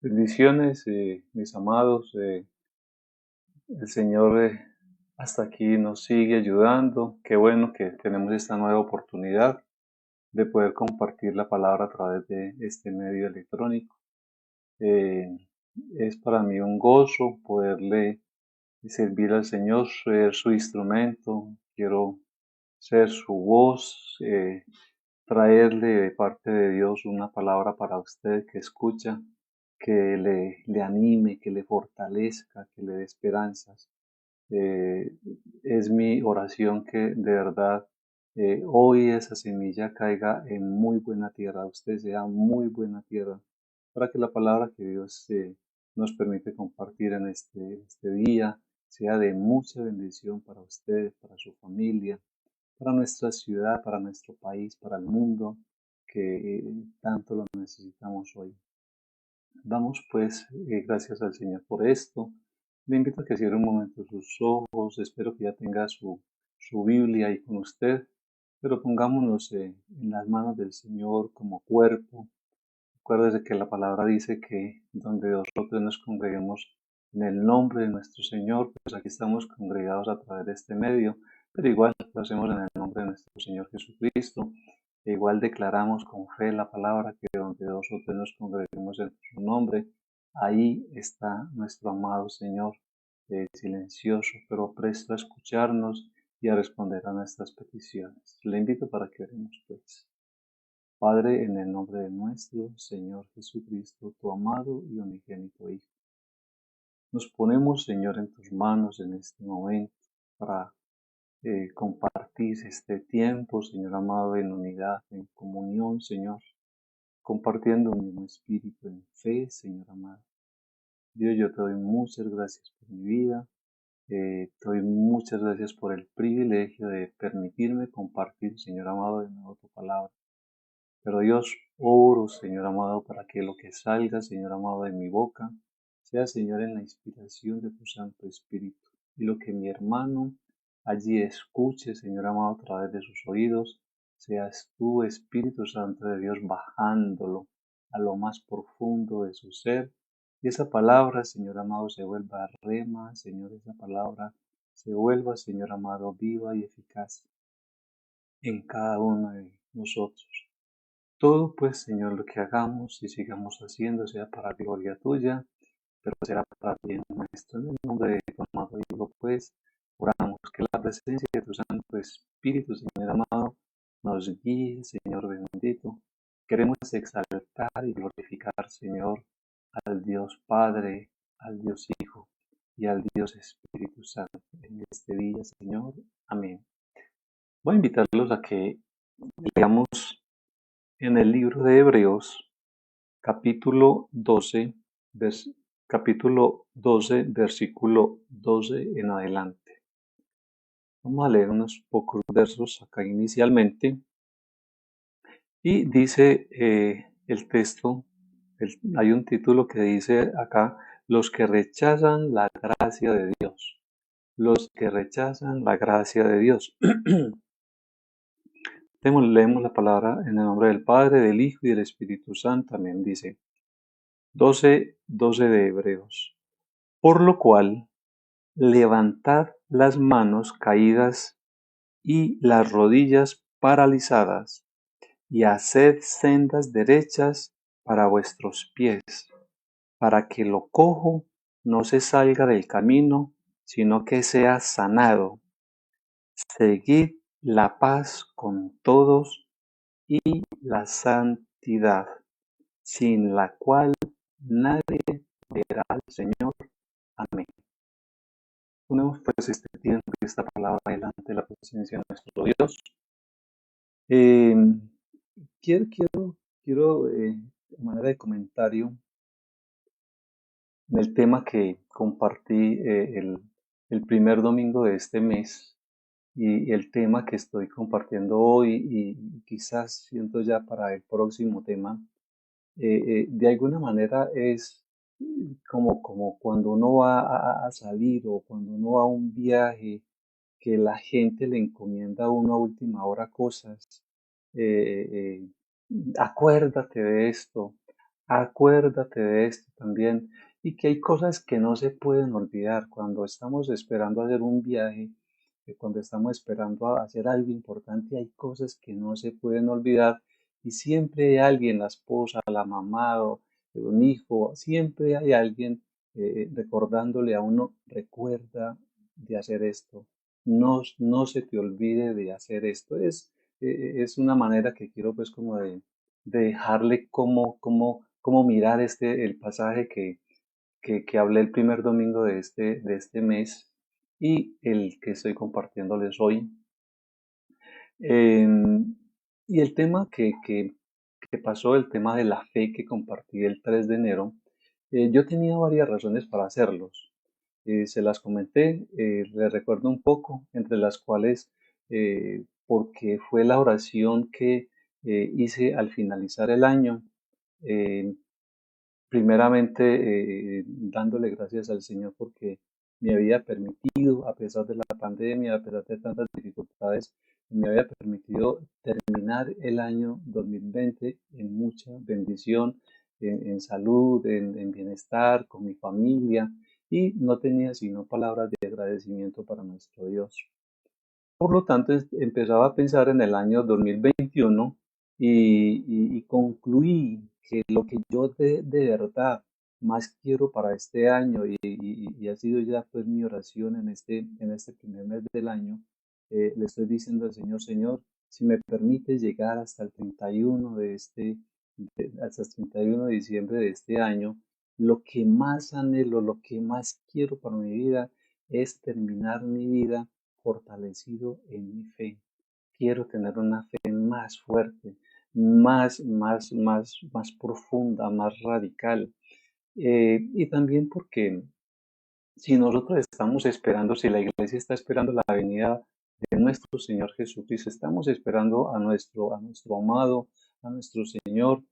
Bendiciones, mis amados. El Señor hasta aquí nos sigue ayudando. Qué bueno que tenemos esta nueva oportunidad de poder compartir la palabra a través de este medio electrónico. Eh, es para mí un gozo poderle servir al Señor, ser su instrumento. Quiero ser su voz, traerle de parte de Dios una palabra para usted que escucha, que le anime, que le fortalezca, que le dé esperanzas. Eh, es mi oración que de verdad hoy esa semilla caiga en muy buena tierra, usted sea muy buena tierra, para que la palabra que Dios nos permite compartir en este día sea de mucha bendición para usted, para su familia, para nuestra ciudad, para nuestro país, para el mundo, que tanto lo necesitamos hoy. Damos pues gracias al Señor por esto. Le invito a que cierre un momento sus ojos. Espero que ya tenga su Biblia ahí con usted, pero pongámonos en las manos del Señor como cuerpo. Acuérdese que la palabra dice que donde nosotros nos congreguemos en el nombre de nuestro Señor, pues aquí estamos congregados a través de este medio, pero igual lo hacemos en el nombre de nuestro Señor Jesucristo. E igual declaramos con fe la palabra que donde nosotros nos congreguemos en su nombre, ahí está nuestro amado Señor, silencioso, pero presto a escucharnos y a responder a nuestras peticiones. Le invito para que oremos pues. Padre, en el nombre de nuestro Señor Jesucristo, tu amado y unigénito Hijo, nos ponemos, Señor, en tus manos en este momento para compartir este tiempo, Señor amado, en unidad, en comunión, Señor, compartiendo un mismo espíritu en fe, Señor amado. Dios, yo te doy muchas gracias por mi vida, te doy muchas gracias por el privilegio de permitirme compartir, Señor amado, de nuevo tu palabra. Pero Dios, oro, Señor amado, para que lo que salga, Señor amado, de mi boca, sea, Señor, en la inspiración de tu Santo Espíritu. Y lo que mi hermano allí escuche, Señor amado, a través de sus oídos, seas tú, Espíritu Santo de Dios, bajándolo a lo más profundo de su ser. Y esa palabra, Señor amado, se vuelva rema, Señor, esa palabra se vuelva, Señor amado, viva y eficaz en cada uno de nosotros. Todo, pues, Señor, lo que hagamos y sigamos haciendo sea para gloria tuya, pero será para bien nuestro. En el nombre de tu amado Hijo, pues, oramos que la presencia de tu Santo Espíritu, Señor amado, nos guíe, Señor bendito. Queremos exaltar y glorificar, Señor, al Dios Padre, al Dios Hijo y al Dios Espíritu Santo en este día, Señor. Amén. Voy a invitarlos a que leamos en el libro de Hebreos, capítulo 12, versículo 12 en adelante. Vamos a leer unos pocos versos acá inicialmente. Y dice el texto, hay un título que dice acá, los que rechazan la gracia de Dios. Los que rechazan la gracia de Dios. Leemos la palabra en el nombre del Padre, del Hijo y del Espíritu Santo. También dice 12 de Hebreos. Por lo cual, levantad las manos caídas y las rodillas paralizadas, y haced sendas derechas para vuestros pies, para que lo cojo no se salga del camino, sino que sea sanado. Seguid la paz con todos y la santidad, sin la cual nadie verá al Señor. Amén. Ponemos pues este tiempo y esta palabra delante de la presencia de nuestro Dios. Eh, quiero de manera de comentario, en el tema que compartí el primer domingo de este mes y el tema que estoy compartiendo hoy y quizás siento ya para el próximo tema, de alguna manera es como cuando uno va a salir o cuando uno va a un viaje, que la gente le encomienda a uno a última hora cosas. Acuérdate de esto, acuérdate de esto también, y que hay cosas que no se pueden olvidar cuando estamos esperando hacer un viaje, que cuando estamos esperando a hacer algo importante, hay cosas que no se pueden olvidar y siempre hay alguien, la esposa, la mamá o un hijo, siempre hay alguien recordándole a uno, recuerda de hacer esto, no se te olvide de hacer esto. Es una manera que quiero pues como de dejarle cómo mirar el pasaje que hablé el primer domingo de este mes y el que estoy compartiéndoles hoy. Y el tema que pasó, el tema de la fe que compartí el 3 de enero, yo tenía varias razones para hacerlos. Se las comenté, les recuerdo un poco, entre las cuales, porque fue la oración que hice al finalizar el año. eh, Primeramente, dándole gracias al Señor porque me había permitido, a pesar de la pandemia, a pesar de tantas dificultades, me había permitido terminar el año 2020 en mucha bendición, en salud, en bienestar, con mi familia, y no tenía sino palabras de agradecimiento para nuestro Dios. Por lo tanto, empezaba a pensar en el año 2021 y concluí que lo que yo de verdad más quiero para este año y ha sido ya pues mi oración en este primer mes del año, le estoy diciendo al Señor, Señor, si me permite llegar hasta el 31 hasta el 31 de diciembre de este año, lo que más anhelo, lo que más quiero para mi vida es terminar mi vida fortalecido en mi fe. Quiero tener una fe más fuerte, más profunda, más radical. Y también porque si nosotros estamos esperando, si la iglesia está esperando la venida de nuestro Señor Jesucristo, estamos esperando a nuestro amado, a nuestro Señor,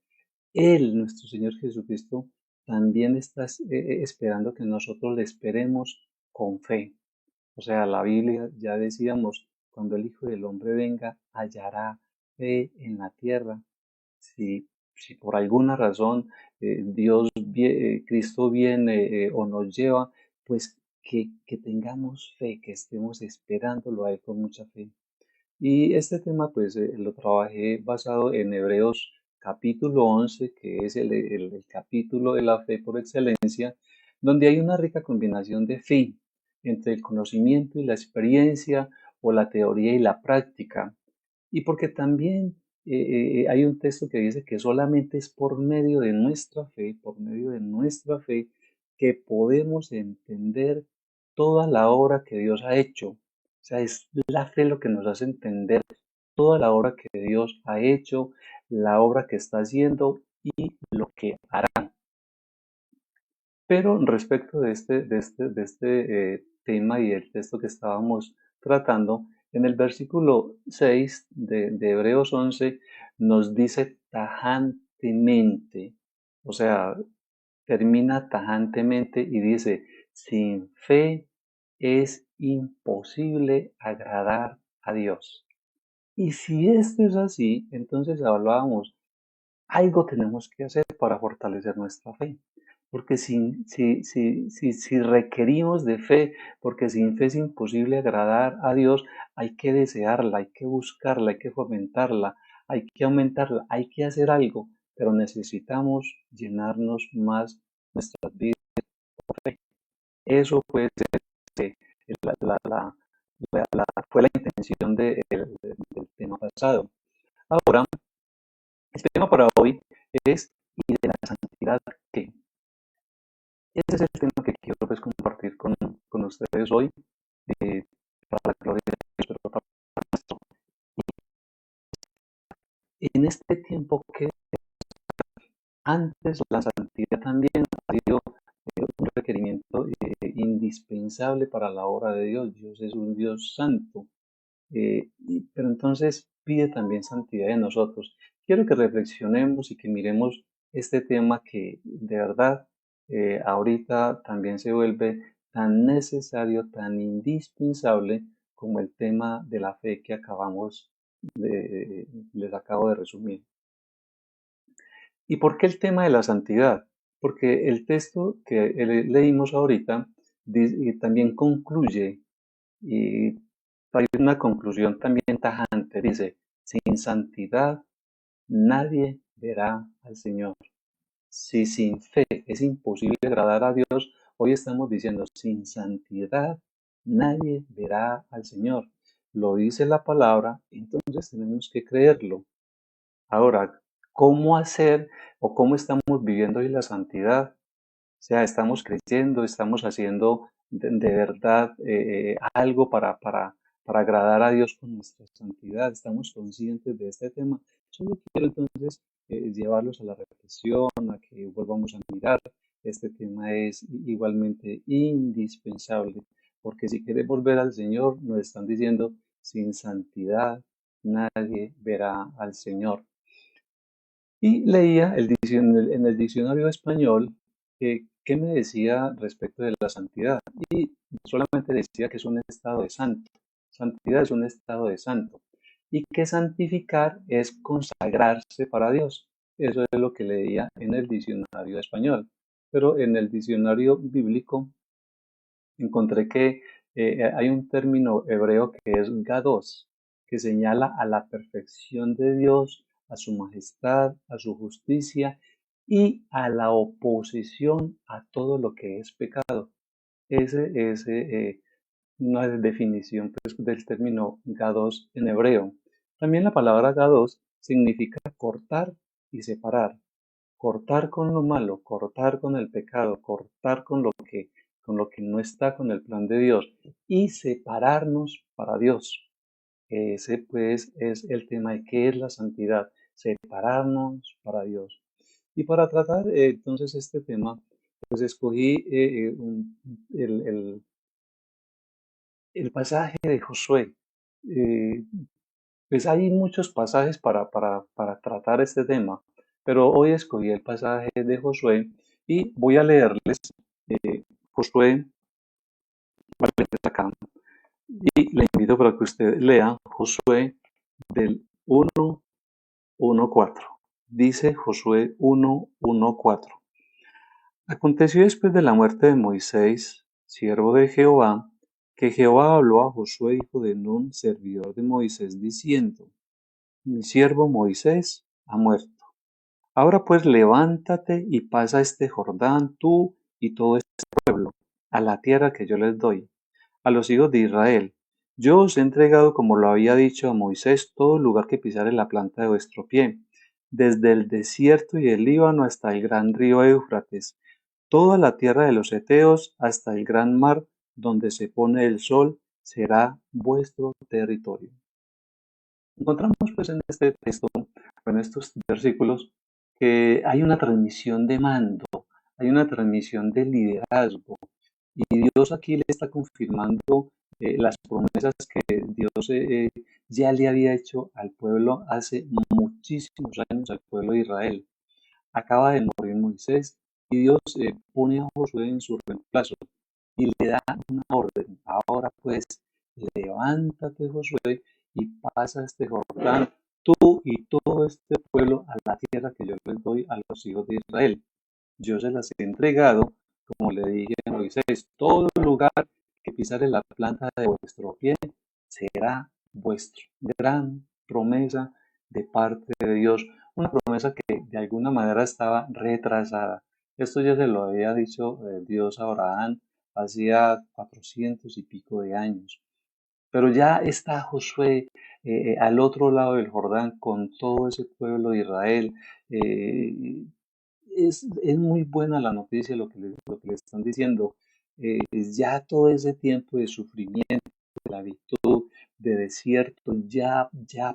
Él, nuestro Señor Jesucristo, también está esperando que nosotros le esperemos con fe. O sea, la Biblia, ya decíamos, cuando el Hijo del Hombre venga, hallará fe en la tierra. Si por alguna razón Cristo viene o nos lleva, pues que tengamos fe, que estemos esperándolo a Él con mucha fe. Y este tema pues lo trabajé basado en Hebreos capítulo 11, que es el capítulo de la fe por excelencia, donde hay una rica combinación de fe entre el conocimiento y la experiencia o la teoría y la práctica. Y porque también hay un texto que dice que solamente es por medio de nuestra fe, que podemos entender toda la obra que Dios ha hecho. O sea, es la fe lo que nos hace entender toda la obra que Dios ha hecho, la obra que está haciendo y lo que hará. Pero respecto de este tema y el texto que estábamos tratando, en el versículo 6 de Hebreos 11 nos dice tajantemente, o sea, termina tajantemente y dice, sin fe es imposible agradar a Dios. Y si esto es así, entonces hablábamos, algo tenemos que hacer para fortalecer nuestra fe. Porque si requerimos de fe, porque sin fe es imposible agradar a Dios, hay que desearla, hay que buscarla, hay que fomentarla, hay que aumentarla, hay que hacer algo, pero necesitamos llenarnos más nuestras vidas de fe. Eso puede ser la, la, la, fue la intención del tema pasado. Ahora, el tema para hoy es, ¿y de la santidad qué? Ese es el tema que quiero pues, compartir con ustedes hoy, eh, para la gloria de Dios, pero para nuestro. En este tiempo que antes la santidad también ha sido un requerimiento indispensable para la obra de Dios. Dios es un Dios santo, pero entonces pide también santidad de nosotros. Quiero que reflexionemos y que miremos este tema que de verdad ahorita también se vuelve tan necesario, tan indispensable como el tema de la fe que les acabo de resumir. ¿Y por qué el tema de la santidad? Porque el texto que leímos ahorita y también concluye, y hay una conclusión también tajante, dice, sin santidad nadie verá al Señor. Si sin fe es imposible agradar a Dios, hoy estamos diciendo, sin santidad nadie verá al Señor. Lo dice la palabra, entonces tenemos que creerlo. Ahora, ¿cómo hacer o cómo estamos viviendo hoy la santidad? O sea, estamos creyendo, estamos haciendo de verdad algo para agradar a Dios con nuestra santidad, estamos conscientes de este tema. Solo quiero entonces llevarlos a la reflexión, a que volvamos a mirar. Este tema es igualmente indispensable, porque si queremos ver al Señor, nos están diciendo, sin santidad nadie verá al Señor. Y leía en el diccionario español qué me decía respecto de la santidad. Y solamente decía que es un estado de santo. Santidad es un estado de santo. Y que santificar es consagrarse para Dios. Eso es lo que leía en el diccionario español. Pero en el diccionario bíblico encontré que hay un término hebreo que es gados, que señala a la perfección de Dios, a su majestad, a su justicia y a la oposición a todo lo que es pecado. Ese es una definición pues, del término gados en hebreo. También la palabra gados significa cortar y separar, cortar con lo malo, cortar con el pecado, cortar con lo que no está con el plan de Dios y separarnos para Dios. Ese pues es el tema de qué es la santidad, separarnos para Dios. Y para tratar entonces este tema, pues escogí el, el pasaje de Josué. Eh, pues hay muchos pasajes para tratar este tema, pero hoy escogí el pasaje de Josué y voy a leerles Josué, voy a leerles acá, y le invito para que usted lea Josué del 1:1-4. Dice Josué 1:1-4. Aconteció después de la muerte de Moisés, siervo de Jehová, que Jehová habló a Josué, hijo de Nun, servidor de Moisés, diciendo: Mi siervo Moisés ha muerto. Ahora pues levántate y pasa este Jordán tú y todo este pueblo, a la tierra que yo les doy, a los hijos de Israel. Yo os he entregado, como lo había dicho a Moisés, todo lugar que pisare la planta de vuestro pie, desde el desierto y el Líbano hasta el gran río Éufrates, toda la tierra de los Heteos hasta el gran mar, donde se pone el sol, será vuestro territorio. Encontramos pues en este texto, en estos versículos, que hay una transmisión de mando, hay una transmisión de liderazgo, y Dios aquí le está confirmando las promesas que Dios ya le había hecho al pueblo hace muchísimos años, al pueblo de Israel. Acaba de morir Moisés y Dios pone a Josué en su reemplazo y le da una orden. Ahora pues, levántate Josué y pasa este Jordán, tú y todo este pueblo a la tierra que yo les doy a los hijos de Israel. Yo se las he entregado, como le dije a Moisés, todo lugar que pisare la planta de vuestro pie será vuestro. Gran promesa de parte de Dios, una promesa que de alguna manera estaba retrasada. Esto ya se lo había dicho Dios a Abraham hacía 400 y pico de años. Pero ya está Josué al otro lado del Jordán con todo ese pueblo de Israel. Eh, es muy buena la noticia lo que le están diciendo. Ya todo ese tiempo de sufrimiento, de esclavitud, de desierto, ya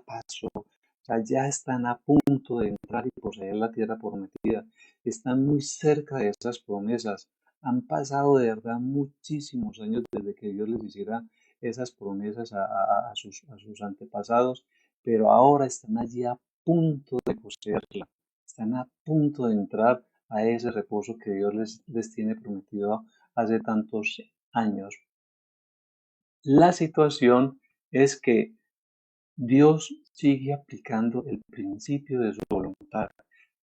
pasó. O sea, ya están a punto de entrar y poseer la tierra prometida. Están muy cerca de esas promesas. Han pasado de verdad muchísimos años desde que Dios les hiciera esas promesas a sus antepasados, pero ahora están allí a punto de poseerla. Están a punto de entrar a ese reposo que Dios les tiene prometido hace tantos años. La situación es que Dios sigue aplicando el principio de su voluntad.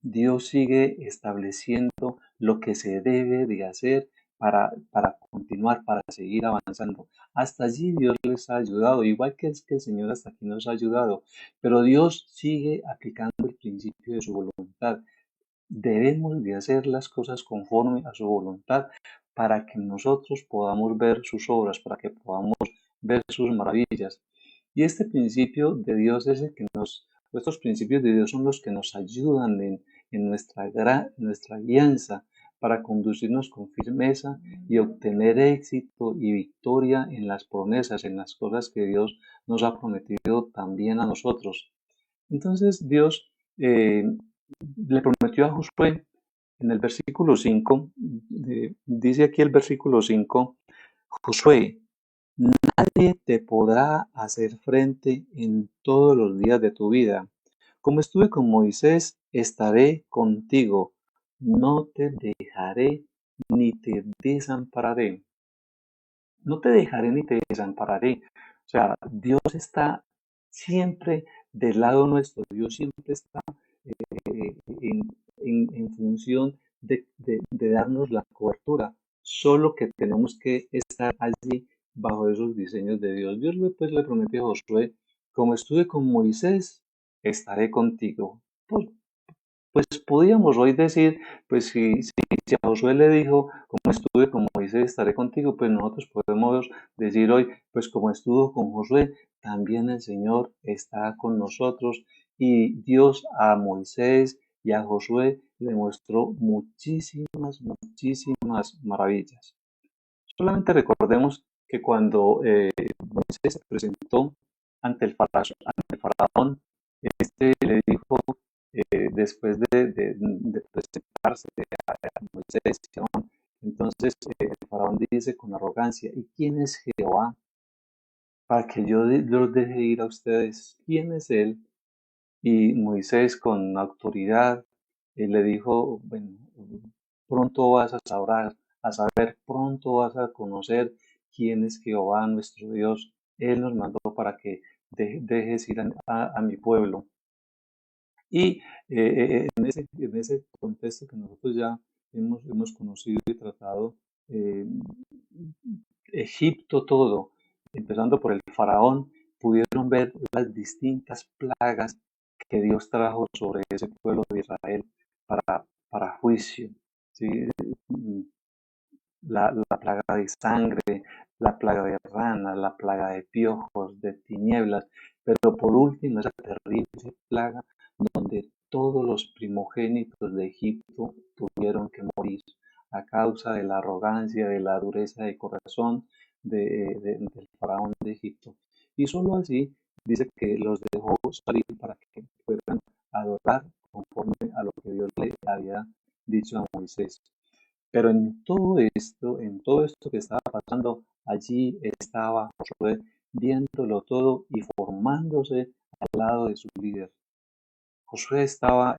Dios sigue estableciendo lo que se debe de hacer para continuar, para seguir avanzando. Hasta allí Dios les ha ayudado, igual que es que el Señor hasta aquí nos ha ayudado, pero Dios sigue aplicando el principio de su voluntad. Debemos de hacer las cosas conforme a su voluntad para que nosotros podamos ver sus obras, para que podamos ver sus maravillas. Y este principio de Dios es el que estos principios de Dios son los que nos ayudan en nuestra guianza para conducirnos con firmeza y obtener éxito y victoria en las promesas, en las cosas que Dios nos ha prometido también a nosotros. Entonces Dios le prometió a Josué en el versículo 5, dice aquí el versículo 5, Josué, nadie te podrá hacer frente en todos los días de tu vida. Como estuve con Moisés, estaré contigo. No te dejaré ni te desampararé. No te dejaré ni te desampararé. O sea, Dios está siempre del lado nuestro. Dios siempre está en, en función de darnos la cobertura. Solo que tenemos que estar allí bajo esos diseños de Dios. Dios pues, le prometió a Josué, como estuve con Moisés, estaré contigo. Pues podíamos hoy decir, pues si a Josué le dijo, como estuve con Moisés, estaré contigo, pues nosotros podemos decir hoy, pues como estuvo con Josué, también el Señor está con nosotros. Y Dios a Moisés y a Josué le mostró muchísimas maravillas. Solamente recordemos que cuando Moisés se presentó ante el faraón, este le dijo, después de presentarse a Moisés, entonces el faraón dice con arrogancia, ¿y quién es Jehová para que yo los deje ir a ustedes? ¿Quién es él? Y Moisés con autoridad le dijo, bueno, pronto vas a saber, pronto vas a conocer quién es Jehová nuestro Dios. Él nos mandó para que dejes ir a mi pueblo. Y en ese contexto que nosotros ya hemos conocido y tratado, eh, Egipto todo, empezando por el faraón, pudieron ver las distintas plagas que Dios trajo sobre ese pueblo de Israel para juicio. ¿Sí? La plaga de sangre, la plaga de ranas, la plaga de piojos, de tinieblas, pero por último esa terrible plaga donde todos los primogénitos de Egipto tuvieron que morir a causa de la arrogancia, de la dureza de corazón del faraón de Egipto. Y solo así dice que los dejó salir para que puedan adorar conforme a lo que Dios le había dicho a Moisés. Pero en todo esto que estaba pasando, allí estaba Josué viéndolo todo y formándose al lado de su líder. Josué estaba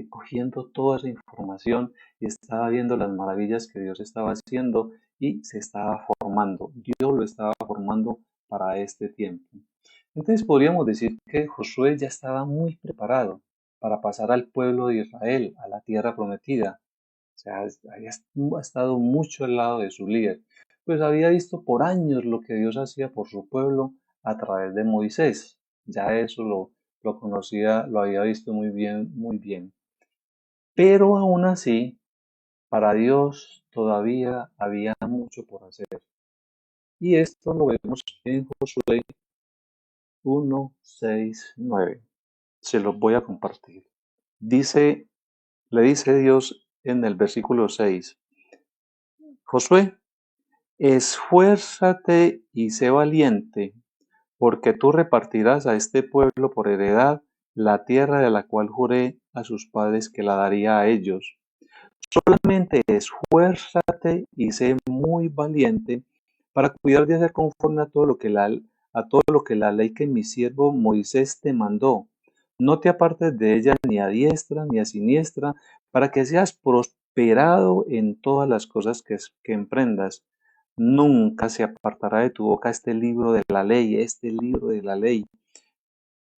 cogiendo toda esa información y estaba viendo las maravillas que Dios estaba haciendo y se estaba formando. Dios lo estaba formando para este tiempo. Entonces podríamos decir que Josué ya estaba muy preparado para pasar al pueblo de Israel, a la tierra prometida. O sea, había estado mucho al lado de su líder, pues había visto por años lo que Dios hacía por su pueblo a través de Moisés. Ya eso lo conocía, lo había visto muy bien, muy bien. Pero aún así, para Dios todavía había mucho por hacer. Y esto lo vemos en Josué 1:6-9. Se los voy a compartir. Le dice Dios en el versículo 6, Josué, esfuérzate y sé valiente, porque tú repartirás a este pueblo por heredad la tierra de la cual juré a sus padres que la daría a ellos. Solamente esfuérzate y sé muy valiente para cuidar de hacer conforme a todo lo que la ley que mi siervo Moisés te mandó. No te apartes de ella ni a diestra ni a siniestra, para que seas prosperado en todas las cosas que emprendas. Nunca se apartará de tu boca este libro de la ley,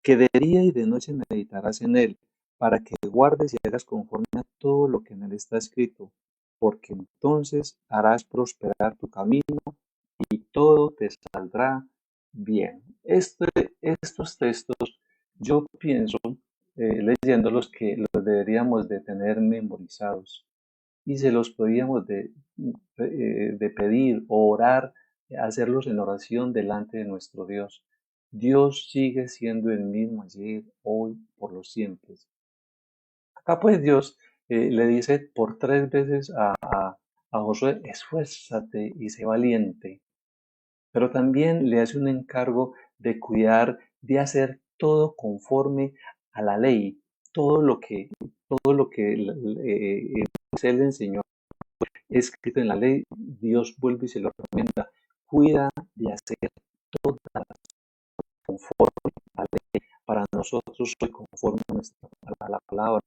que de día y de noche meditarás en él, para que guardes y hagas conforme a todo lo que en él está escrito, porque entonces harás prosperar tu camino y todo te saldrá bien. Estos textos, yo pienso, leyéndolos, que los deberíamos de tener memorizados y se los podíamos de pedir o orar, hacerlos en oración delante de nuestro Dios. Dios sigue siendo el mismo ayer, hoy, por los siempre. Acá pues Dios le dice por 3 veces a Josué: esfuérzate y sé valiente, pero también le hace un encargo de cuidar, de hacer todo conforme a la ley, todo lo que él le enseñó escrito en la ley. Dios vuelve y se lo recomienda: cuida de hacer todo conforme a la ley, para nosotros soy conforme a la palabra.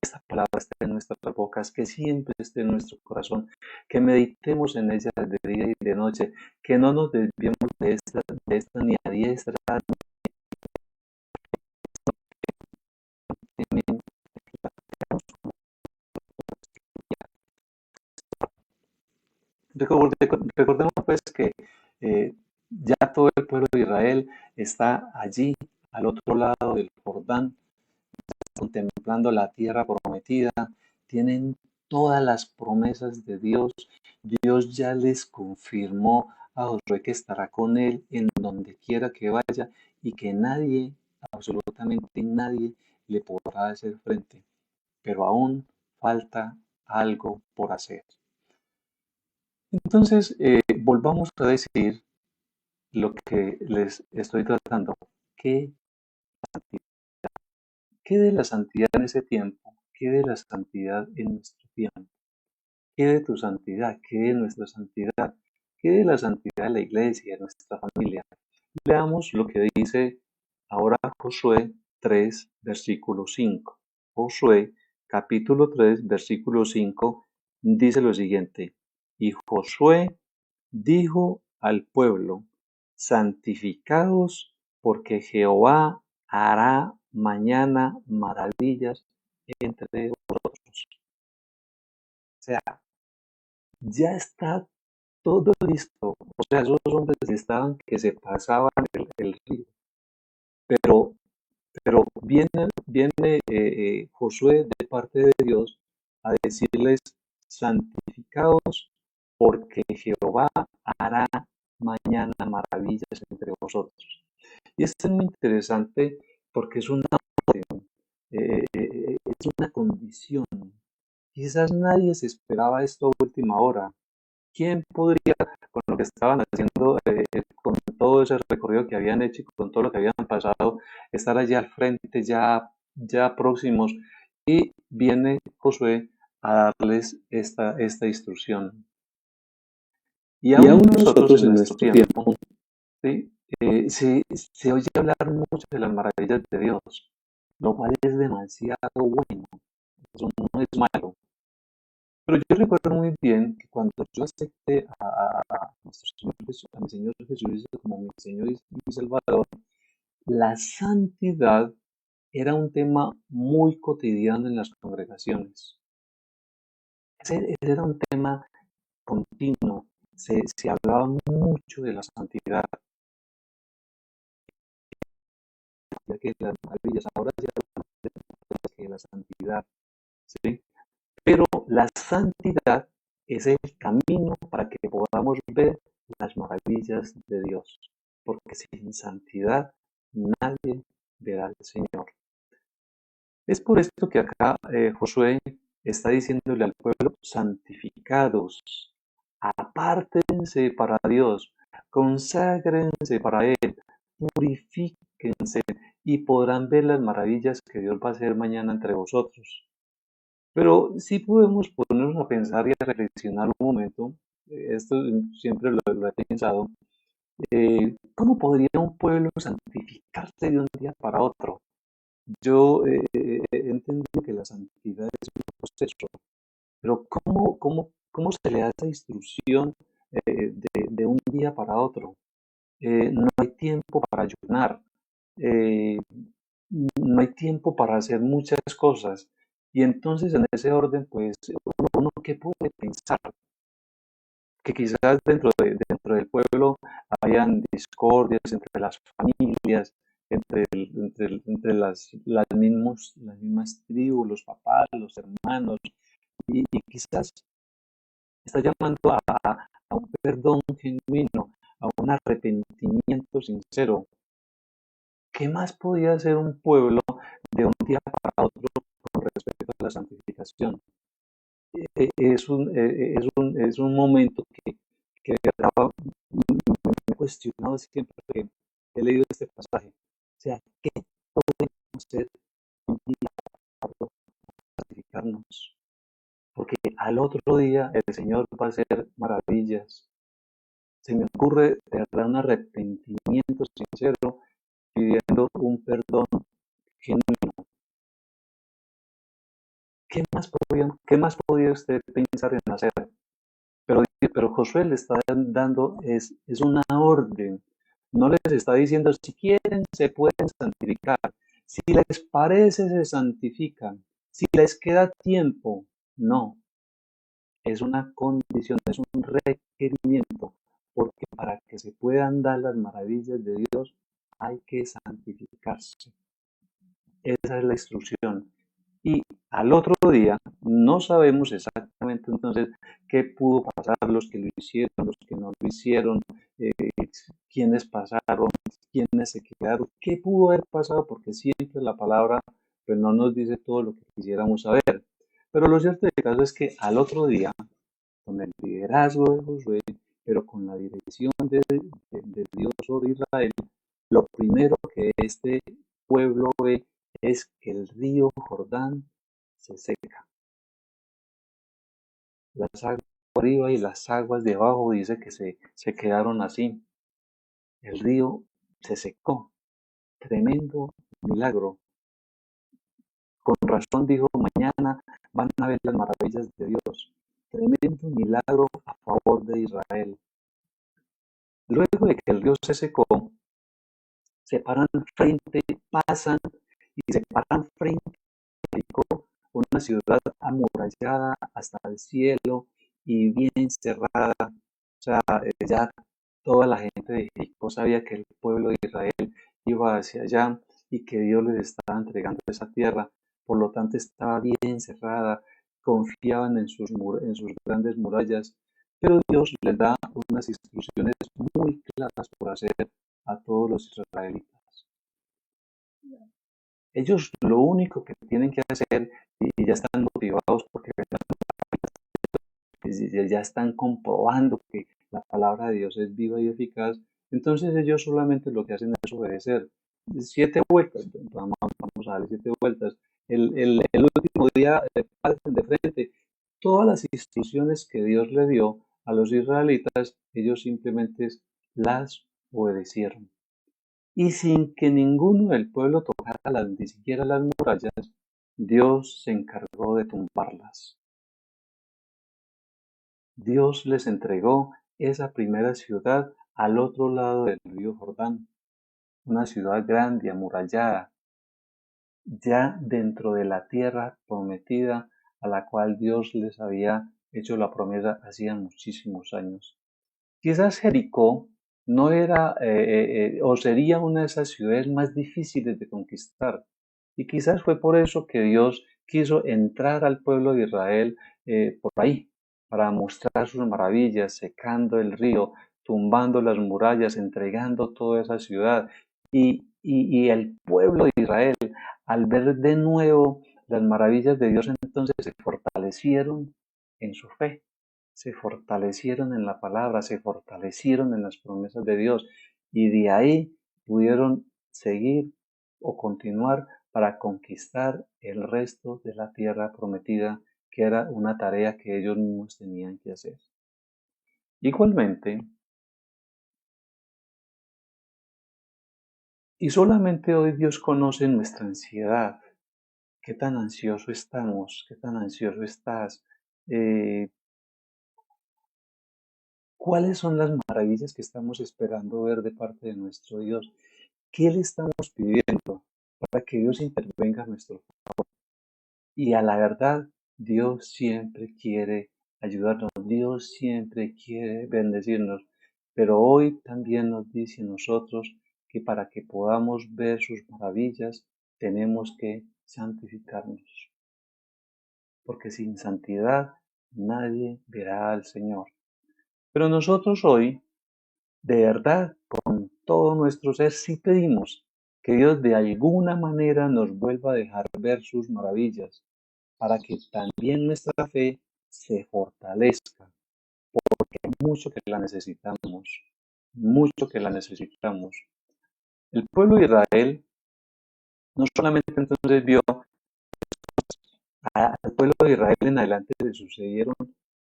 Esta palabra esté en nuestras bocas, que siempre esté en nuestro corazón, que meditemos en ella de día y de noche, que no nos desviemos de esta ni a diestra. Recordemos pues que ya todo el pueblo de Israel está allí, al otro lado del Jordán, contemplando la tierra prometida. Tienen todas las promesas de Dios. Dios ya les confirmó a Josué que estará con él en donde quiera que vaya y que nadie, absolutamente nadie, le podrá hacer frente. Pero aún falta algo por hacer. Entonces, volvamos a decir lo que les estoy tratando. ¿Qué, ¿Qué de la santidad en ese tiempo? ¿Qué de la santidad en nuestro tiempo? ¿Qué de tu santidad? ¿Qué de nuestra santidad? ¿Qué de la santidad de la iglesia, de nuestra familia? Leamos lo que dice ahora Josué 3, versículo 5. Josué, capítulo 3, versículo 5, dice lo siguiente: y Josué dijo al pueblo: santificaos, porque Jehová hará mañana maravillas entre vosotros. O sea, ya está todo listo. O sea, esos hombres estaban que se pasaban el río. Pero, pero viene Josué de parte de Dios a decirles: santificaos, porque Jehová hará mañana maravillas entre vosotros. Y esto es muy interesante porque es una condición. Quizás nadie se esperaba esto a última hora. ¿Quién podría, con lo que estaban haciendo, con todo ese recorrido que habían hecho y con todo lo que habían pasado, estar allá al frente, ya próximos? Y viene Josué a darles esta instrucción. Y Y aún aún nosotros nosotros en en nuestro nuestro tiempo, tiempo, ¿sí? Se oye hablar mucho de las maravillas de Dios, lo cual es demasiado bueno, eso no es malo. Pero yo recuerdo muy bien que cuando yo acepté a nuestro Señor Jesús, a mi Señor Jesucristo como mi Señor y mi Salvador, la santidad era un tema muy cotidiano en las congregaciones. Ese era un tema continuo. Se hablaba mucho de la santidad, ya que las maravillas, ahora se habla de la santidad, ¿sí? Pero la santidad es el camino para que podamos ver las maravillas de Dios, porque sin santidad nadie verá al Señor. Es por esto que acá Josué está diciéndole al pueblo: santificados, apártense para Dios, conságrense para Él, purifíquense y podrán ver las maravillas que Dios va a hacer mañana entre vosotros. Pero sí podemos ponernos a pensar y a reflexionar un momento. Esto siempre lo he pensado. ¿Cómo podría un pueblo santificarse de un día para otro? Yo he entendido que la santidad es un proceso, pero ¿cómo se le da esa instrucción de un día para otro? No hay tiempo para ayunar, eh, no hay tiempo para hacer muchas cosas. Y entonces en ese orden, pues uno qué puede pensar, que quizás dentro del pueblo hayan discordias entre las familias, entre las mismas tribus, los papás, los hermanos, y quizás está llamando a un perdón genuino, a un arrepentimiento sincero. ¿Qué más podía hacer un pueblo de un día para otro con respecto a la santificación? Es un momento que de verdad me he cuestionado siempre que he leído este pasaje. O sea, ¿qué podemos hacer un día para santificarnos? Porque al otro día el Señor va a hacer maravillas. Se me ocurre de verdad un arrepentimiento sincero pidiendo un perdón genuino. ¿Qué más podía usted pensar en hacer? Pero, pero Josué le está dando es una orden. No les está diciendo si quieren se pueden santificar. Si les parece se santifican. Si les queda tiempo, no. Es una condición, es un requerimiento. Porque para que se puedan dar las maravillas de Dios hay que santificarse. Esa es la instrucción. Y al otro día no sabemos exactamente entonces qué pudo pasar, los que lo hicieron, los que no lo hicieron, eh, quiénes pasaron, quiénes se quedaron, qué pudo haber pasado, porque siempre la palabra pues, no nos dice todo lo que quisiéramos saber. Pero lo cierto del caso es que al otro día, con el liderazgo de Josué, pero con la dirección de Dios sobre Israel, lo primero que este pueblo ve es que el río Jordán se seca. Las aguas arriba y las aguas de abajo dice que se quedaron así. El río se secó. Tremendo milagro. Con razón dijo, mañana van a ver las maravillas de Dios. Tremendo milagro a favor de Israel. Luego de que el río se secó, se paran frente, pasan y se paran frente una ciudad amurallada hasta el cielo y bien cerrada. O sea, ya toda la gente de Jericó sabía que el pueblo de Israel iba hacia allá y que Dios les estaba entregando esa tierra. Por lo tanto, estaba bien cerrada, confiaban en sus grandes murallas, pero Dios les da unas instrucciones muy claras por hacer a todos los israelitas. Ellos lo único que tienen que hacer, y ya están motivados porque ya están comprobando que la palabra de Dios es viva y eficaz, entonces ellos solamente lo que hacen es obedecer. 7 vueltas, vamos a darle 7 vueltas. El último día parten de frente. Todas las instrucciones que Dios le dio a los israelitas, ellos simplemente las obedecieron. Y sin que ninguno del pueblo tocara ni siquiera las murallas, Dios se encargó de tumbarlas. Dios les entregó esa primera ciudad al otro lado del río Jordán, una ciudad grande, amurallada, ya dentro de la tierra prometida a la cual Dios les había hecho la promesa hacía muchísimos años. Quizás Jericó no era o sería una de esas ciudades más difíciles de conquistar. Y quizás fue por eso que Dios quiso entrar al pueblo de Israel por ahí, para mostrar sus maravillas, secando el río, tumbando las murallas, entregando toda esa ciudad. Y el pueblo de Israel, al ver de nuevo las maravillas de Dios, entonces se fortalecieron en su fe, se fortalecieron en la palabra, se fortalecieron en las promesas de Dios y de ahí pudieron seguir o continuar para conquistar el resto de la tierra prometida, que era una tarea que ellos mismos tenían que hacer. Igualmente, Y solamente hoy Dios conoce nuestra ansiedad. ¿Qué tan ansioso estamos? ¿Qué tan ansioso estás? Eh, ¿Cuáles son las maravillas que estamos esperando ver de parte de nuestro Dios? ¿Qué le estamos pidiendo para que Dios intervenga en nuestro? Y a la verdad, Dios siempre quiere ayudarnos, Dios siempre quiere bendecirnos, pero hoy también nos dice a nosotros que para que podamos ver sus maravillas tenemos que santificarnos, porque sin santidad nadie verá al Señor. Pero nosotros hoy, de verdad, con todo nuestro ser, sí pedimos que Dios de alguna manera nos vuelva a dejar ver sus maravillas, para que también nuestra fe se fortalezca, porque hay mucho que la necesitamos, mucho que la necesitamos. El pueblo de Israel no solamente entonces vio al pueblo de Israel en adelante le sucedieron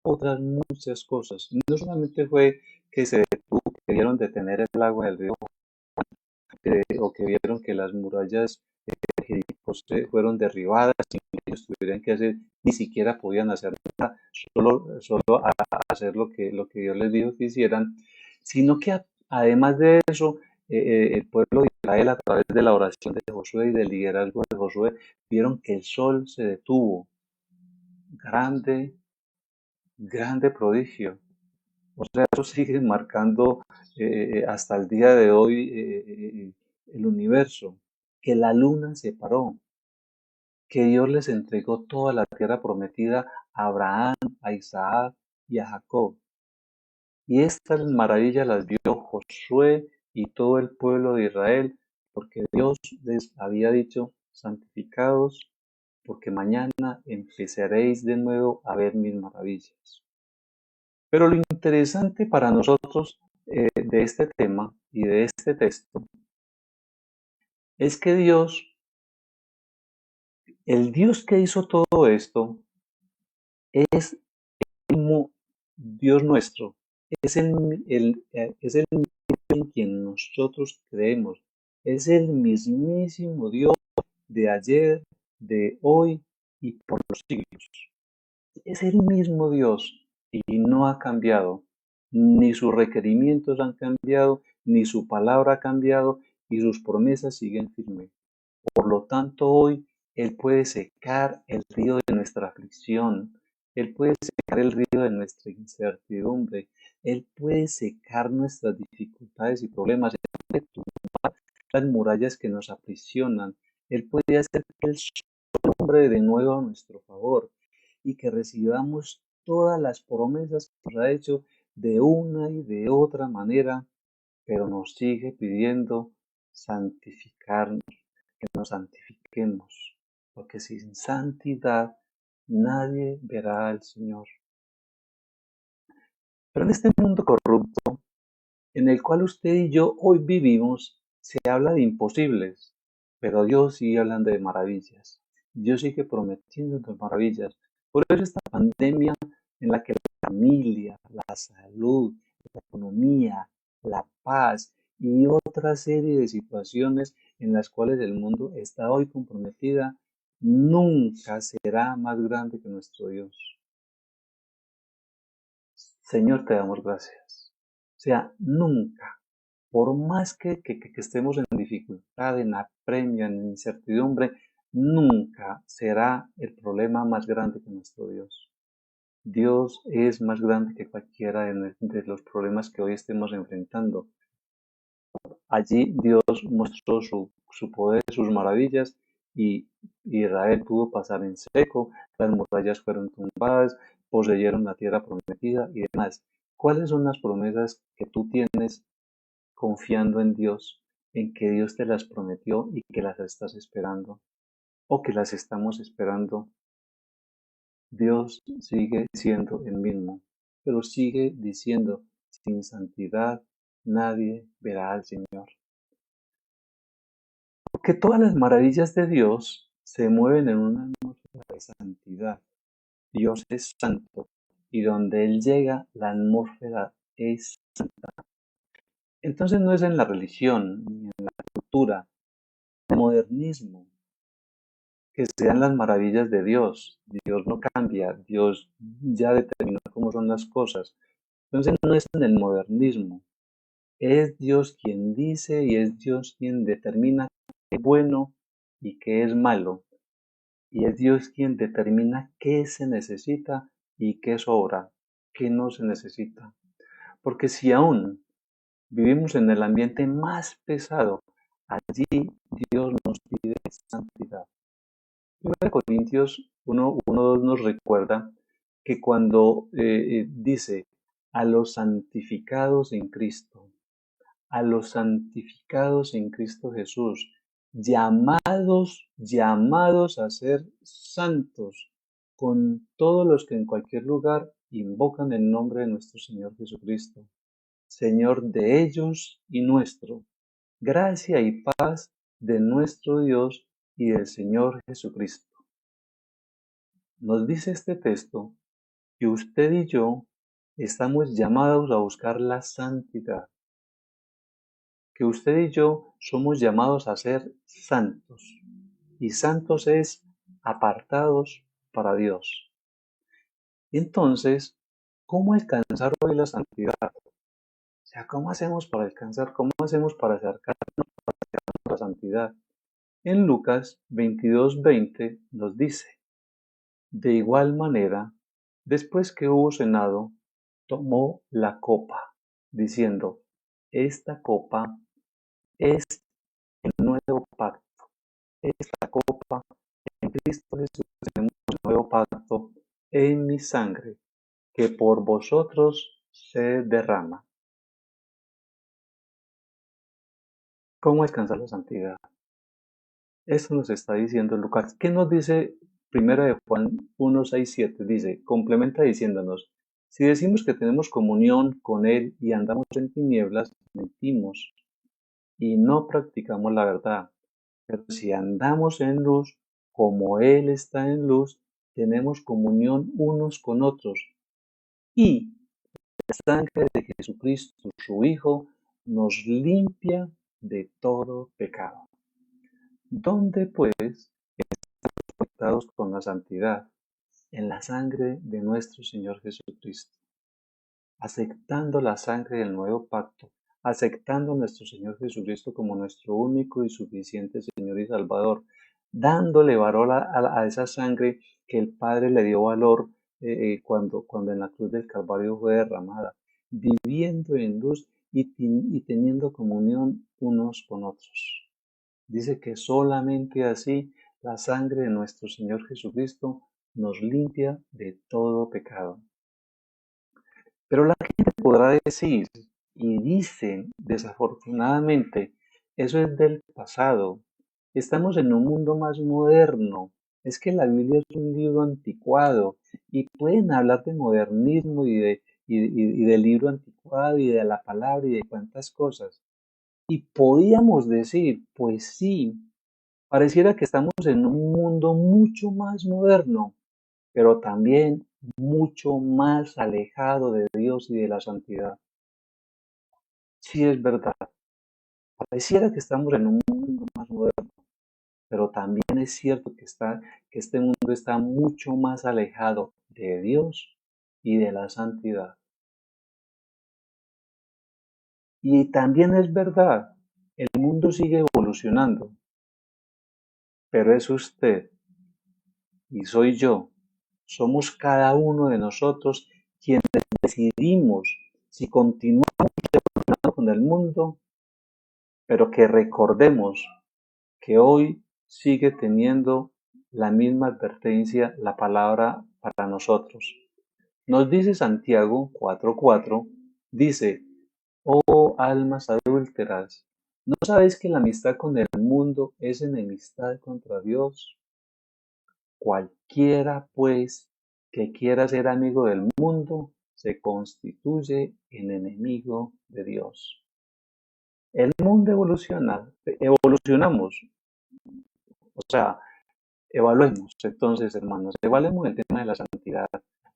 otras muchas cosas. No solamente fue que se detuvo, que vieron detener el agua del río, o que vieron que las murallas de Jericó fueron derribadas sin que ellos tuvieran que hacer, ni siquiera podían hacer nada, solo hacer lo que Dios les dijo que hicieran, sino que además de eso, el pueblo de Israel, a través de la oración de Josué y del liderazgo de Josué, vieron que el sol se detuvo. Grande, grande prodigio. O sea, eso sigue marcando hasta el día de hoy el universo, que la luna se paró, que Dios les entregó toda la tierra prometida a Abraham, a Isaac y a Jacob. Y estas maravillas las vio Josué y todo el pueblo de Israel, porque Dios les había dicho, santificados, porque mañana empezaréis de nuevo a ver mis maravillas. Pero lo interesante para nosotros de este tema y de este texto es que Dios, el Dios que hizo todo esto, es el mismo Dios nuestro, es el mismo en quien nosotros creemos, es el mismísimo Dios de ayer, de hoy y por los siglos. Es el mismo Dios y no ha cambiado, ni sus requerimientos han cambiado, ni su palabra ha cambiado y sus promesas siguen firmes. Por lo tanto, hoy Él puede secar el río de nuestra aflicción, Él puede secar el río de nuestra incertidumbre, Él puede secar nuestras dificultades y problemas, Él puede tumbar las murallas que nos aprisionan, Él puede hacer que el sol hombre de nuevo a nuestro favor y que recibamos todas las promesas que nos ha hecho de una y de otra manera, pero nos sigue pidiendo santificarnos, que nos santifiquemos, porque sin santidad nadie verá al Señor. Pero en este mundo corrupto, en el cual usted y yo hoy vivimos, se habla de imposibles, pero Dios sigue hablando de maravillas. Dios sigue prometiendo maravillas. Por eso esta pandemia en la que la familia, la salud, la economía, la paz y otra serie de situaciones en las cuales el mundo está hoy comprometida, nunca será más grande que nuestro Dios. Señor, te damos gracias. O sea, nunca, por más que estemos en dificultad, en apremio, en incertidumbre, nunca será el problema más grande que nuestro Dios. Dios es más grande que cualquiera de los problemas que hoy estemos enfrentando. Allí Dios mostró su poder, sus maravillas, y Israel pudo pasar en seco, las murallas fueron tumbadas, poseyeron la tierra prometida y demás. ¿Cuáles son las promesas que tú tienes confiando en Dios, en que Dios te las prometió y que las estás esperando o que las estamos esperando? Dios sigue siendo el mismo, pero sigue diciendo, sin santidad nadie verá al Señor. Porque todas las maravillas de Dios se mueven en una atmósfera de santidad. Dios es santo y donde Él llega, la atmósfera es santa. Entonces no es en la religión, ni en la cultura, cultura, el modernismo, que sean las maravillas de Dios. Dios no cambia, Dios ya determinó cómo son las cosas. Entonces no es en el modernismo, es Dios quien dice y es Dios quien determina qué es bueno y qué es malo. Y es Dios quien determina qué se necesita y qué sobra, qué no se necesita. Porque si aún vivimos en el ambiente más pesado, allí Dios nos pide santidad. 1 Corintios 1:2 nos recuerda que cuando dice a los santificados en Cristo, a los santificados en Cristo Jesús, llamados a ser santos, con todos los que en cualquier lugar invocan el nombre de nuestro Señor Jesucristo, Señor de ellos y nuestro. Gracia y paz de nuestro Dios y del Señor Jesucristo. Nos dice este texto que usted y yo estamos llamados a buscar la santidad, que usted y yo somos llamados a ser santos, y santos es apartados para Dios. Entonces, ¿cómo alcanzar hoy la santidad? O sea, ¿cómo hacemos para alcanzar? ¿Cómo hacemos para acercarnos a la santidad? En Lucas 22:20 nos dice: de igual manera, después que hubo cenado, tomó la copa, diciendo: esta copa es el nuevo pacto, esta copa en Cristo Jesús tenemos un nuevo pacto en mi sangre, que por vosotros se derrama. ¿Cómo alcanzar la santidad? Esto nos está diciendo Lucas. ¿Qué nos dice 1 de Juan 1, 6, 7? Dice, complementa diciéndonos: si decimos que tenemos comunión con Él y andamos en tinieblas, mentimos y no practicamos la verdad. Pero si andamos en luz, como Él está en luz, tenemos comunión unos con otros. Y la sangre de Jesucristo, su Hijo, nos limpia de todo pecado. ¿Dónde, pues, conectados con la santidad? En la sangre de nuestro Señor Jesucristo, aceptando la sangre del nuevo pacto, aceptando a nuestro Señor Jesucristo como nuestro único y suficiente Señor y Salvador, dándole valor a esa sangre que el Padre le dio valor cuando en la cruz del Calvario fue derramada, viviendo en luz y teniendo comunión unos con otros. Dice que solamente así la sangre de nuestro Señor Jesucristo nos limpia de todo pecado. Pero la gente podrá decir, y dicen desafortunadamente, eso es del pasado. Estamos en un mundo más moderno. Es que la Biblia es un libro anticuado y pueden hablar de modernismo y del libro anticuado y de la palabra y de cuantas cosas. Y podíamos decir, pues sí, pareciera que estamos en un mundo mucho más moderno, pero también mucho más alejado de Dios y de la santidad. Sí, es verdad, pareciera que estamos en un mundo más moderno, pero también es cierto que este mundo está mucho más alejado de Dios y de la santidad. Y también es verdad, el mundo sigue evolucionando, pero es usted y soy yo, somos cada uno de nosotros quienes decidimos si continuamos con el mundo, pero que recordemos que hoy sigue teniendo la misma advertencia la palabra para nosotros. Nos dice Santiago 4:4, dice: oh almas adúlteras, ¿no sabéis que la amistad con el mundo es enemistad contra Dios? Cualquiera, pues, que quiera ser amigo del mundo, se constituye en enemigo de Dios. El mundo evoluciona, evolucionamos, o sea, evaluemos entonces, hermanos, evaluemos el tema de la santidad,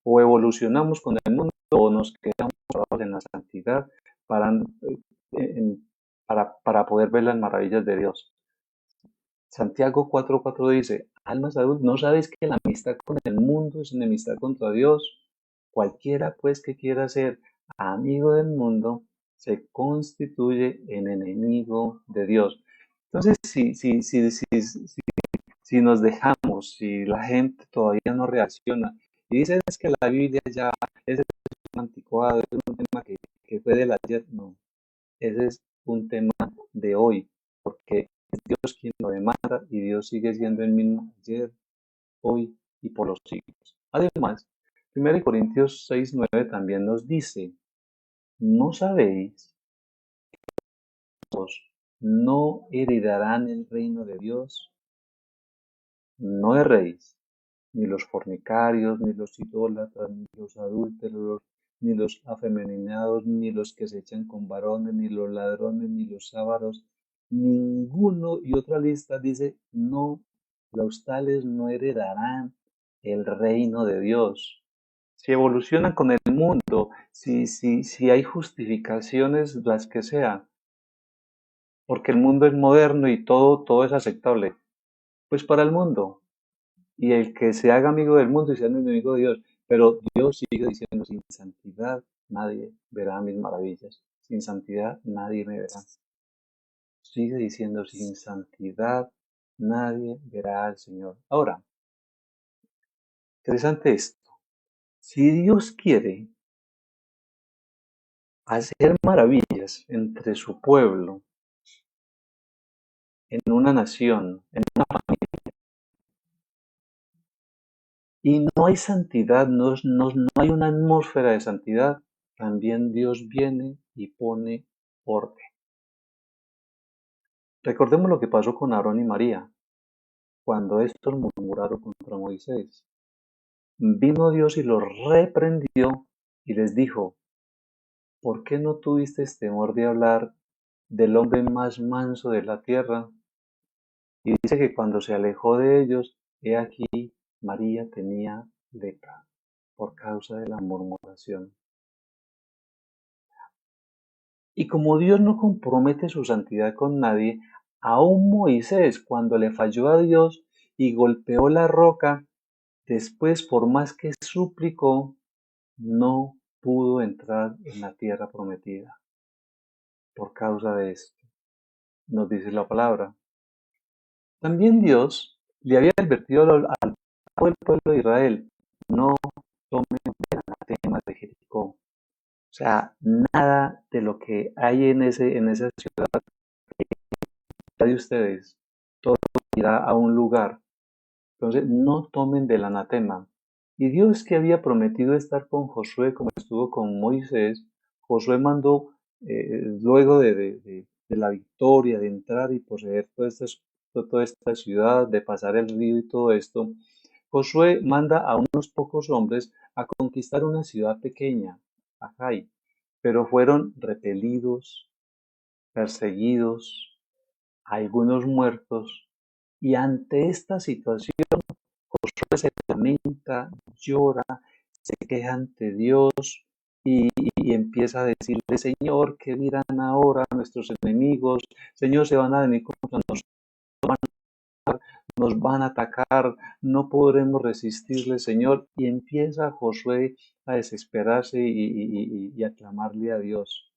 o evolucionamos con el mundo o nos quedamos en la santidad, para poder ver las maravillas de Dios. Santiago 4:4 dice, almas adultas, ¿no sabéis que la amistad con el mundo es enemistad contra Dios? Cualquiera pues que quiera ser amigo del mundo se constituye en enemigo de Dios. Entonces, si nos dejamos, si la gente todavía no reacciona y dice es que la Biblia ya es un anticuado, es un tema que fue del ayer, no, ese es un tema de hoy, porque es Dios quien lo demanda y Dios sigue siendo el mismo ayer, hoy y por los siglos. Además, 1 Corintios 6:9 también nos dice, ¿no sabéis que los no heredarán el reino de Dios? No erréis, ni los fornicarios, ni los idólatras, ni los adúlteros, ni los afeminados, ni los que se echan con varones, ni los ladrones, ni los ávaros, ninguno, y otra lista dice, no, los tales no heredarán el reino de Dios. Si evolucionan con el mundo, si hay justificaciones, las que sea, porque el mundo es moderno y todo es aceptable, pues para el mundo, y el que se haga amigo del mundo y sea enemigo de Dios. Pero Dios sigue diciendo, sin santidad nadie verá mis maravillas, sin santidad nadie me verá. Sigue diciendo, sin santidad nadie verá al Señor. Ahora, interesante esto. Si Dios quiere hacer maravillas entre su pueblo, en una nación, y no hay santidad, no hay una atmósfera de santidad, también Dios viene y pone orden. Recordemos lo que pasó con Aarón y María, cuando estos murmuraron contra Moisés. Vino Dios y los reprendió y les dijo, ¿por qué no tuvisteis temor de hablar del hombre más manso de la tierra? Y dice que cuando se alejó de ellos, he aquí, María tenía lepra por causa de la murmuración. Y como Dios no compromete su santidad con nadie, aun Moisés, cuando le falló a Dios y golpeó la roca, después, por más que suplicó, no pudo entrar en la tierra prometida por causa de esto, nos dice la palabra. También Dios le había advertido al pueblo de Israel, no tomen el anatema de Jericó. O sea, nada de lo que hay en esa ciudad de ustedes, todo irá a un lugar. Entonces, no tomen del anatema. Y Dios, que había prometido estar con Josué como estuvo con Moisés, Josué mandó, luego de la victoria, de entrar y poseer toda esta ciudad, de pasar el río y todo esto, Josué manda a unos pocos hombres a conquistar una ciudad pequeña, Ajai, pero fueron repelidos, perseguidos, algunos muertos, y ante esta situación, Josué se lamenta, llora, se queja ante Dios y empieza a decirle, Señor, ¿qué dirán ahora nuestros enemigos? Señor, se van a venir contra nosotros, nos van a atacar, no podremos resistirle, Señor. Y empieza Josué a desesperarse y a clamarle a Dios.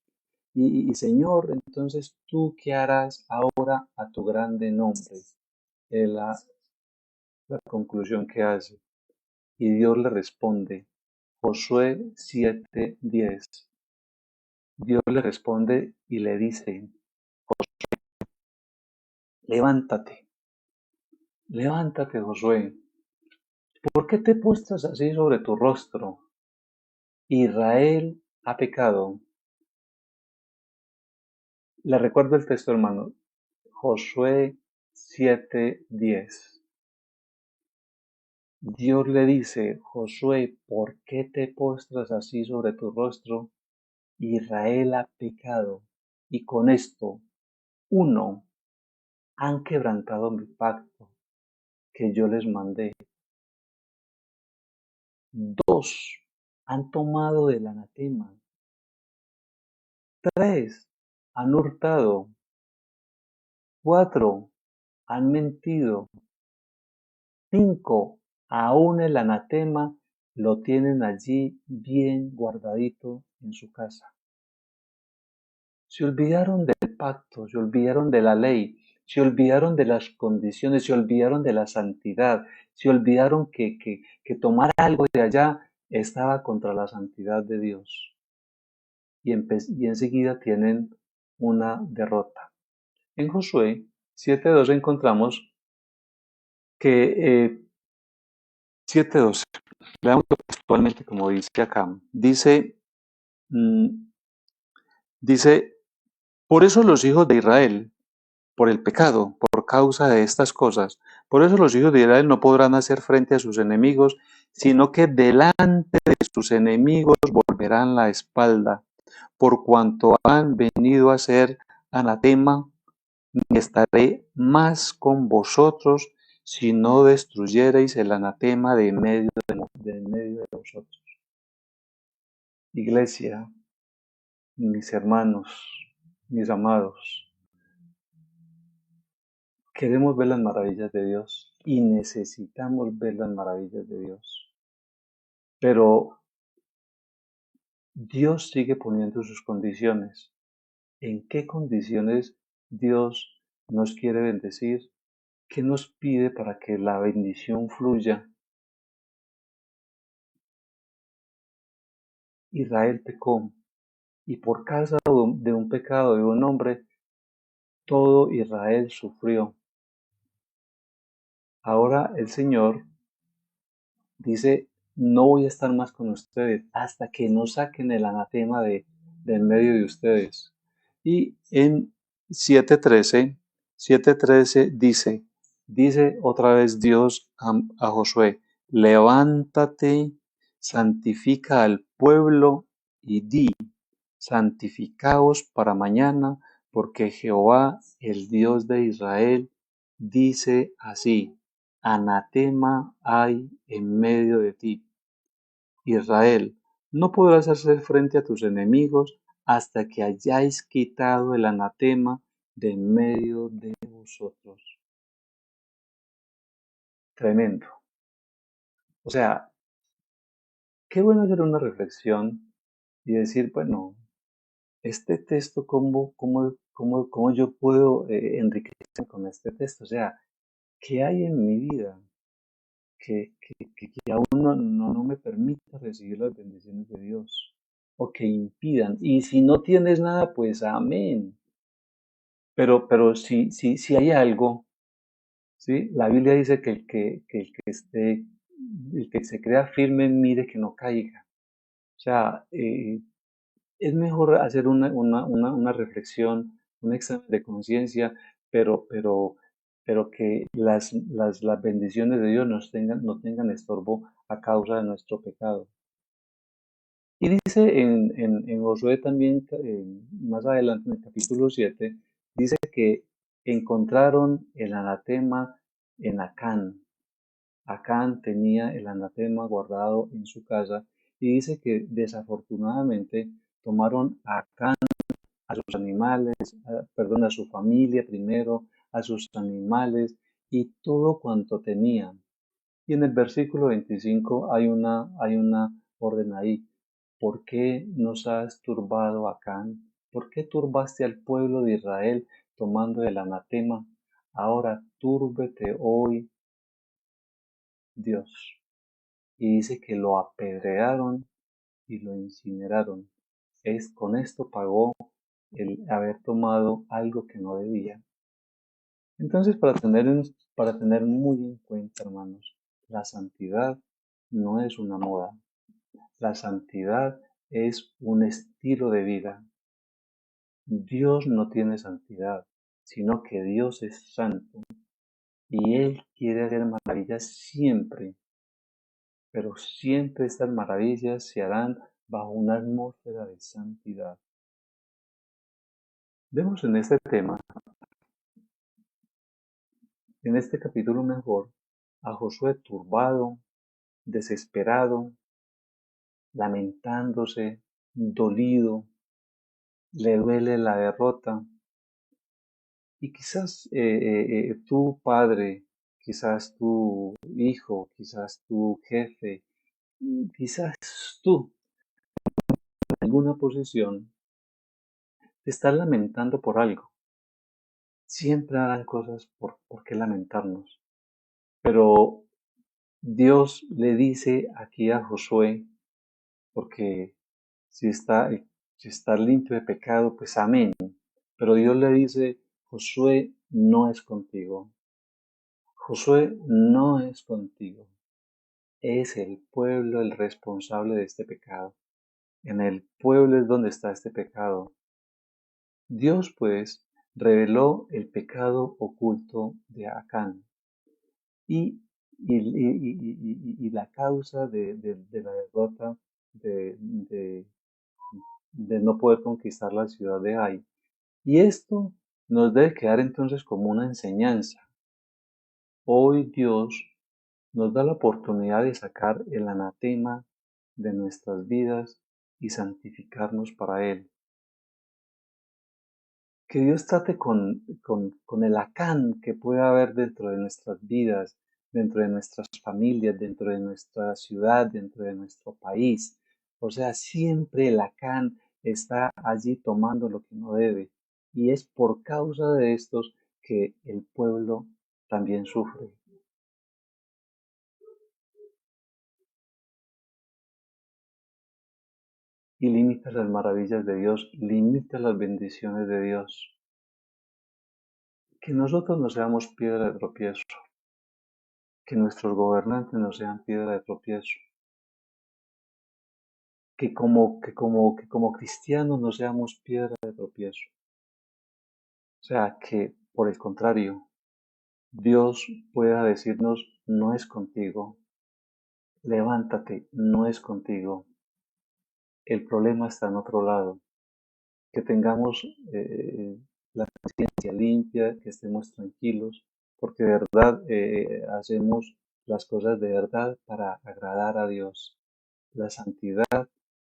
Señor, entonces, ¿tú qué harás ahora a tu grande nombre? Es la conclusión que hace. Y Dios le responde, Josué 7:10. Dios le responde y le dice, levántate, levántate, Josué. ¿Por qué te postras así sobre tu rostro? Israel ha pecado. Le recuerdo el texto, hermano. Josué 7:10. Dios le dice, Josué, ¿por qué te postras así sobre tu rostro? Israel ha pecado. Y con esto, uno, han quebrantado mi pacto que yo les mandé. Dos, han tomado del anatema. Tres, han hurtado. 4, han mentido. 5, aún el anatema lo tienen allí bien guardadito en su casa. Se olvidaron del pacto, se olvidaron de la ley, se olvidaron de las condiciones, se olvidaron de la santidad, se olvidaron que tomar algo de allá estaba contra la santidad de Dios. Y enseguida tienen una derrota. En Josué 7:12 encontramos que 7:12, leamos textualmente como dice acá, dice, por eso los hijos de Israel, por el pecado, por causa de estas cosas, por eso los hijos de Israel no podrán hacer frente a sus enemigos, sino que delante de sus enemigos volverán la espalda, por cuanto han venido a ser anatema, ni estaré más con vosotros si no destruyereis el anatema de en medio de vosotros. Iglesia, mis hermanos, mis amados, queremos ver las maravillas de Dios y necesitamos ver las maravillas de Dios. Pero Dios sigue poniendo sus condiciones. ¿En qué condiciones Dios nos quiere bendecir? ¿Qué nos pide para que la bendición fluya? Israel pecó y por causa de un pecado de un hombre, todo Israel sufrió. Ahora el Señor dice, no voy a estar más con ustedes hasta que no saquen el anatema de en medio de ustedes. Y en 7:13 dice otra vez Dios a Josué, levántate, santifica al pueblo y di, santificaos para mañana, porque Jehová, el Dios de Israel, dice así, anatema hay en medio de ti. Israel, no podrás hacer frente a tus enemigos hasta que hayáis quitado el anatema de en medio de vosotros. Tremendo. O sea, qué bueno hacer una reflexión y decir, bueno, este texto, ¿cómo yo puedo enriquecerme con este texto? O sea, ¿qué hay en mi vida que aún no me permita recibir las bendiciones de Dios? O que impidan. Y si no tienes nada, pues amén. Pero si hay algo, ¿sí? La Biblia dice el que se crea firme, mire que no caiga. O sea, es mejor hacer una reflexión, un examen de conciencia, pero, pero, pero que las bendiciones de Dios no tengan estorbo a causa de nuestro pecado. Y dice en Josué también, más adelante en el capítulo 7, dice que encontraron el anatema en Acán. Acán tenía el anatema guardado en su casa y dice que desafortunadamente tomaron a Acán, a sus animales, perdón, a su familia primero, a sus animales y todo cuanto tenían. Y en el versículo 25 hay una orden ahí. ¿Por qué nos has turbado, Acán? ¿Por qué turbaste al pueblo de Israel tomando el anatema? Ahora túrbete hoy, Dios. Y dice que lo apedrearon y lo incineraron. Con esto pagó el haber tomado algo que no debía. Entonces, para tener muy en cuenta, hermanos, la santidad no es una moda. La santidad es un estilo de vida. Dios no tiene santidad, sino que Dios es santo y Él quiere hacer maravillas siempre, pero siempre estas maravillas se harán bajo una atmósfera de santidad. Vemos en este tema, en este capítulo mejor, a Josué turbado, desesperado, lamentándose, dolido, le duele la derrota, Y quizás tu padre, quizás tu hijo, quizás tu jefe, quizás tú, en alguna posición, te estás lamentando por algo. Siempre harán cosas por qué lamentarnos. Pero Dios le dice aquí a Josué, porque si está, si está limpio de pecado, pues amén. Pero Dios le dice, Josué no es contigo. Josué no es contigo. Es el pueblo el responsable de este pecado. En el pueblo es donde está este pecado. Dios, pues, reveló el pecado oculto de Acán y, y la causa de la derrota de, de, de no poder conquistar la ciudad de Ai. Y esto nos debe quedar entonces como una enseñanza. Hoy Dios nos da la oportunidad de sacar el anatema de nuestras vidas y santificarnos para Él. Que Dios trate con el Acán que pueda haber dentro de nuestras vidas, dentro de nuestras familias, dentro de nuestra ciudad, dentro de nuestro país. O sea, siempre el Acán está allí tomando lo que no debe. Y es por causa de estos que el pueblo también sufre. Y limita las maravillas de Dios, limita las bendiciones de Dios. Que nosotros no seamos piedra de tropiezo, que nuestros gobernantes no sean piedra de tropiezo, que como cristianos no seamos piedra de tropiezo. O sea, que por el contrario, Dios pueda decirnos, no es contigo, levántate, no es contigo, el problema está en otro lado. Que tengamos la conciencia limpia, que estemos tranquilos, porque de verdad hacemos las cosas de verdad para agradar a Dios. La santidad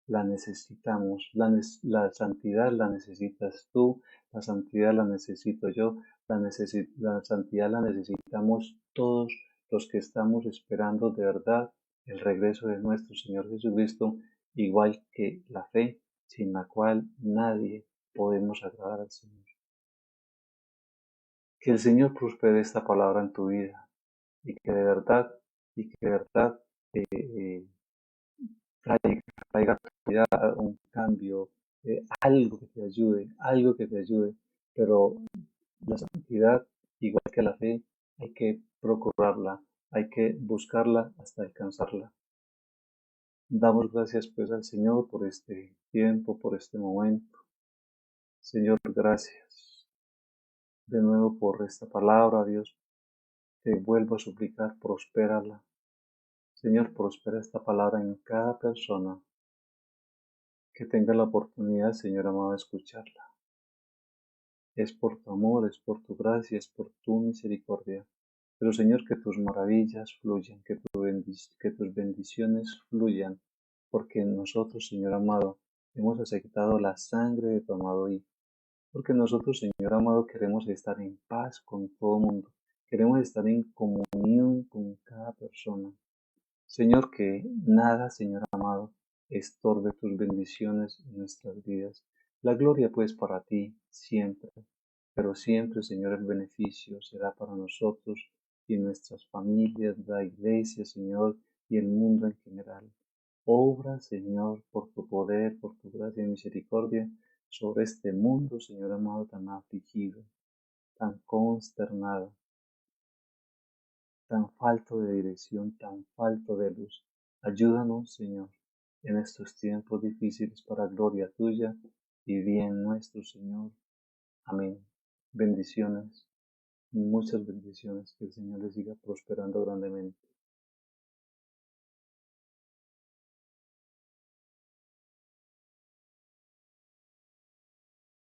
la necesitamos, la santidad la necesitas tú, la santidad la necesito yo, la santidad la necesitamos todos los que estamos esperando de verdad el regreso de nuestro Señor Jesucristo, igual que la fe, sin la cual nadie podemos agradar al Señor. Que el Señor prospere esta palabra en tu vida y que de verdad, eh, eh, traiga a tu vida un cambio, algo que te ayude, pero la santidad, igual que la fe, hay que procurarla, hay que buscarla hasta alcanzarla. Damos gracias pues al Señor por este tiempo, por este momento. Señor, gracias de nuevo por esta palabra, Dios. Te vuelvo a suplicar, prospérala. Señor, prospera esta palabra en cada persona que tenga la oportunidad, Señor amado, de escucharla. Es por tu amor, es por tu gracia, es por tu misericordia. Pero Señor, que tus maravillas fluyan, que tus bendiciones fluyan, porque nosotros, Señor amado, hemos aceptado la sangre de tu amado Hijo. Porque nosotros, Señor amado, queremos estar en paz con todo el mundo. Queremos estar en comunión con cada persona. Señor, que nada, Señor amado, estorbe tus bendiciones en nuestras vidas. La gloria pues para ti siempre, pero siempre, Señor, el beneficio será para nosotros y nuestras familias, la iglesia, Señor, y el mundo en general. Obra, Señor, por tu poder, por tu gracia y misericordia sobre este mundo, Señor amado, tan afligido, tan consternado, tan falto de dirección, tan falto de luz. Ayúdanos, Señor, en estos tiempos difíciles para gloria tuya y bien nuestro, Señor. Amén. Bendiciones, muchas bendiciones, que el Señor les siga prosperando grandemente.